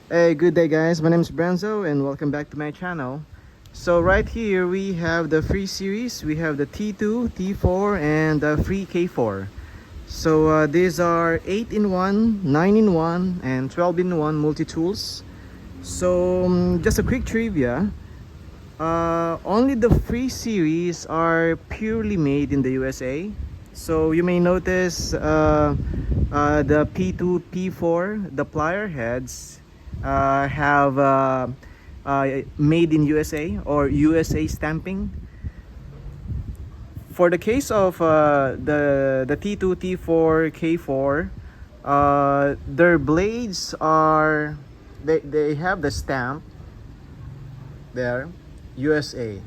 Hey, good day guys, my name is Brenzo and welcome back to my channel. So right here we have the free series, we have the T2, T4 and the free K4. So these are 8-in-1, 9-in-1 and 12-in-1 multi-tools. So just a quick trivia, only the free series are purely made in the USA. So you may notice the P2, P4, the plier heads have made in USA or USA stamping. For the case of the T2, T4, K4, their blades are they have the stamp there, USA.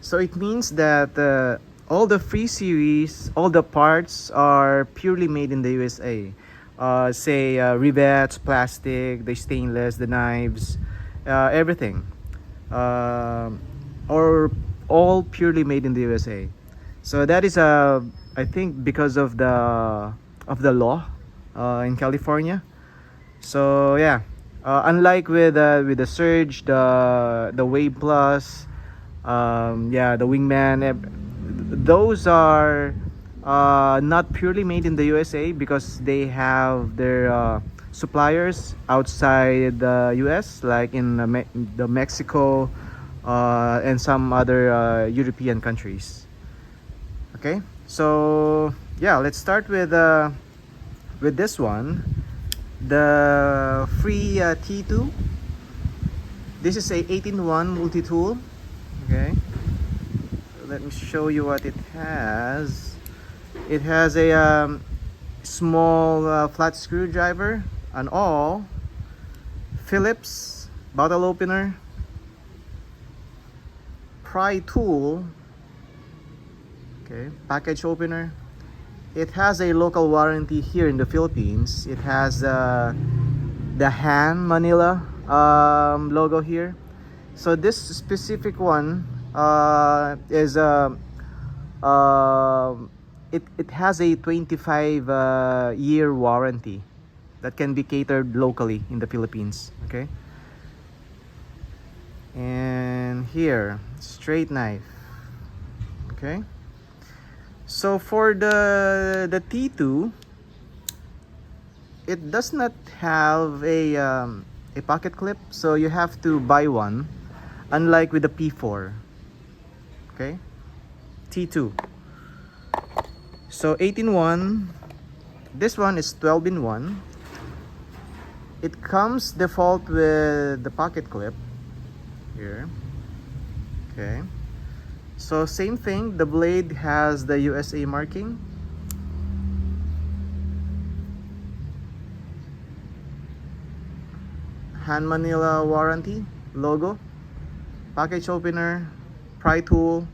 So it means that all the free series, all the parts are purely made in the USA. Say rivets, plastic, the stainless, the knives, everything, or all purely made in the USA. So that is I think because of the law in California. So yeah, unlike with the Surge, the Wave Plus, yeah, the Wingman, those are not purely made in the USA because they have their suppliers outside the US, like in the Mexico and some other European countries. Okay, so yeah, let's start with this one, the free T2. This is a 18-in-1 multi-tool. Okay, so let me show you what it has. It has a small flat screwdriver, an awl, Phillips bottle opener, pry tool, okay, package opener. It has a local warranty here in the Philippines. It has the Han Manila logo here. So this specific one is it has a 25 year warranty that can be catered locally in the Philippines. Okay, and here, straight knife. Okay, so for the T2, it does not have a pocket clip, so you have to buy one, unlike with the P4. Okay, T2, so 8-in-1. This one is 12-in-1. It comes default with the pocket clip here. Okay, so same thing, the blade has the USA marking. Han Manila warranty logo, package opener, pry tool,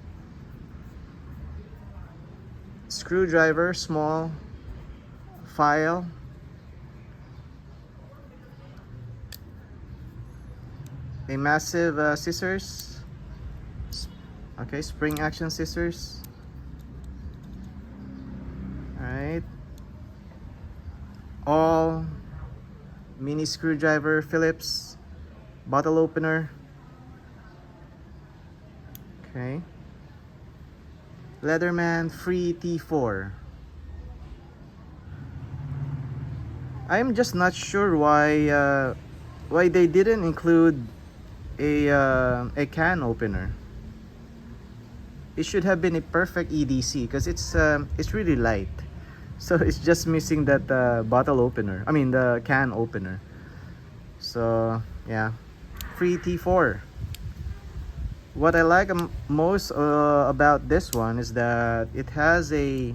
screwdriver, small, file, a massive scissors, okay, spring action scissors. Alright, all mini screwdriver, Phillips bottle opener. Okay, Leatherman Free T4. I'm just not sure why they didn't include a can opener. It should have been a perfect EDC because it's really light. So it's just missing that bottle opener. I mean the can opener. So yeah, free T4. What I like most about this one is that it has a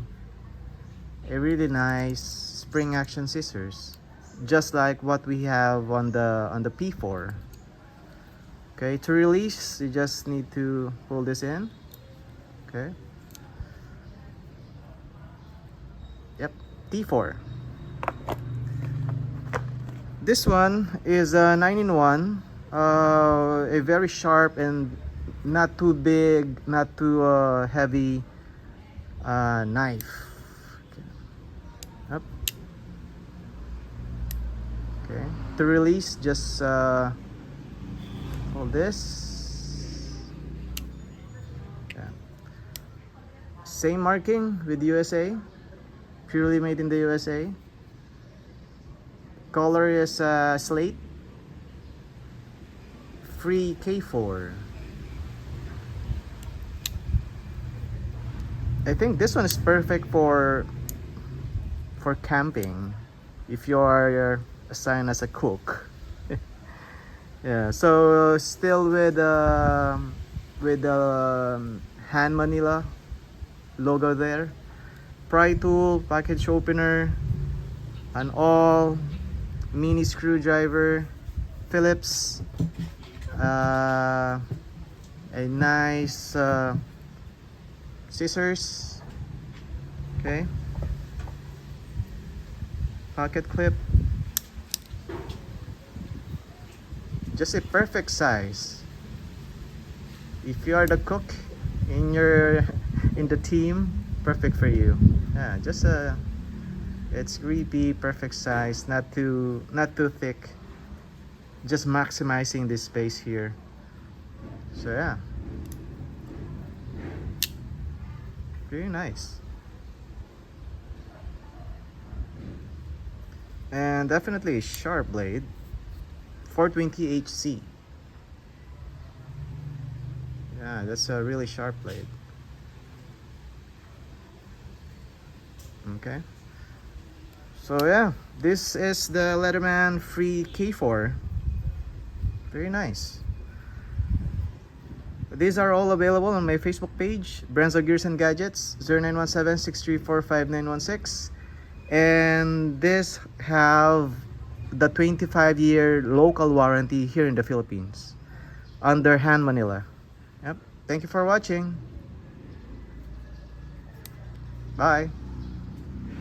really nice spring action scissors, just like what we have on the P4. Okay, to release, you just need to pull this in. Okay. Yep, T4. This one is a 9-in-1, a very sharp and not too big, not too heavy knife. Okay. Yep. Okay. to release. Just all this. Yeah. Same marking with USA, purely made in the USA. Color is slate. Free K4. I think this one is perfect for camping if you are assigned as a cook. Yeah, so still with hand Manila logo there. Pry tool, package opener, an all mini screwdriver, Phillips, a nice scissors, okay, pocket clip, just a perfect size. If you are the cook in your in the team, perfect for you. Yeah, just it's really perfect size, not too thick, just maximizing this space here. So yeah, very nice. And definitely a sharp blade, 420 HC. Yeah, that's a really sharp blade. Okay, so yeah, this is the Leatherman Free K4. Very nice. These are all available on my Facebook page, Brands of Gears and Gadgets, 0917-634-5916. And this have the 25-year local warranty here in the Philippines under hand Manila. Yep. Thank you for watching. Bye.